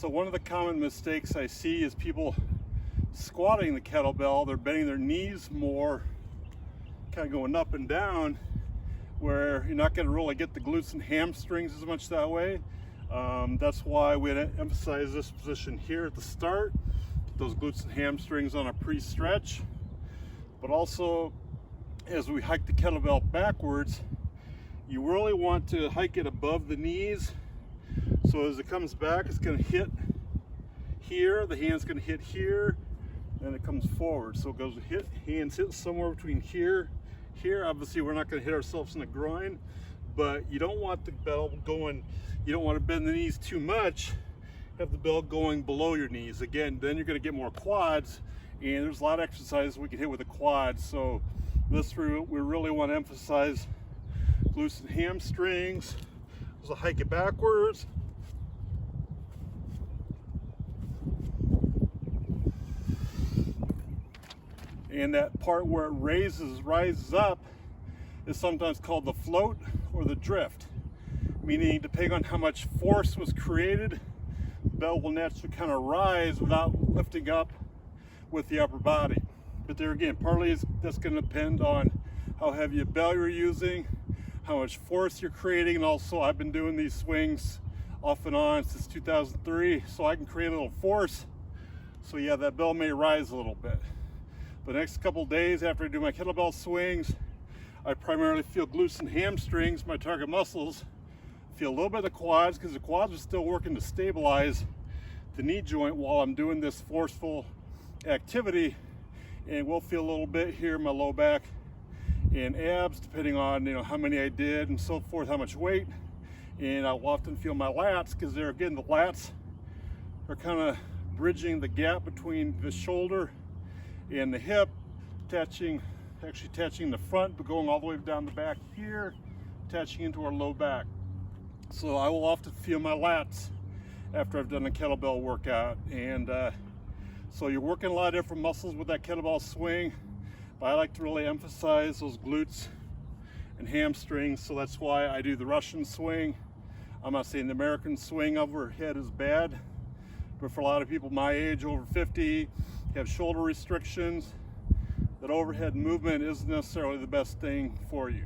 So one of the common mistakes I see is people squatting the kettlebell. They're bending their knees more, kind of going up and down, where you're not going to really get the glutes and hamstrings as much that way. That's why we emphasize this position here at the start. Get those glutes and hamstrings on a pre-stretch. But also, as we hike the kettlebell backwards, you really want to hike it above the knees. So as it comes back, it's going to hit here, the hand's going to hit here, and it comes forward. So it goes hit, hands hit somewhere between here. Obviously we're not going to hit ourselves in the groin, but you don't want the bell going, you don't want to bend the knees too much, have the bell going below your knees. Again, then you're going to get more quads, and there's a lot of exercises we can hit with the quads. So this we really want to emphasize glutes and hamstrings. So hike it backwards. And that part where it rises up is sometimes called the float or the drift, meaning depending on how much force was created, the bell will naturally kind of rise without lifting up with the upper body. But there again, partly that's going to depend on how heavy a bell you're using, how much force you're creating, and also I've been doing these swings off and on since 2003, so I can create a little force. So yeah, that bell may rise a little bit. The next couple days after I do my kettlebell swings, I primarily feel glutes and hamstrings, my target muscles. Feel a little bit of the quads, because the quads are still working to stabilize the knee joint while I'm doing this forceful activity. And we'll feel a little bit here in my low back and abs, depending on how many I did and so forth, how much weight. And I'll often feel my lats, because there again, the lats are kind of bridging the gap between the shoulder and the hip, actually attaching the front, but going all the way down the back here, attaching into our low back. So I will often feel my lats after I've done a kettlebell workout. And so you're working a lot of different muscles with that kettlebell swing, but I like to really emphasize those glutes and hamstrings. So that's why I do the Russian swing. I'm not saying the American swing overhead is bad, but for a lot of people my age, over 50, have shoulder restrictions, that overhead movement isn't necessarily the best thing for you.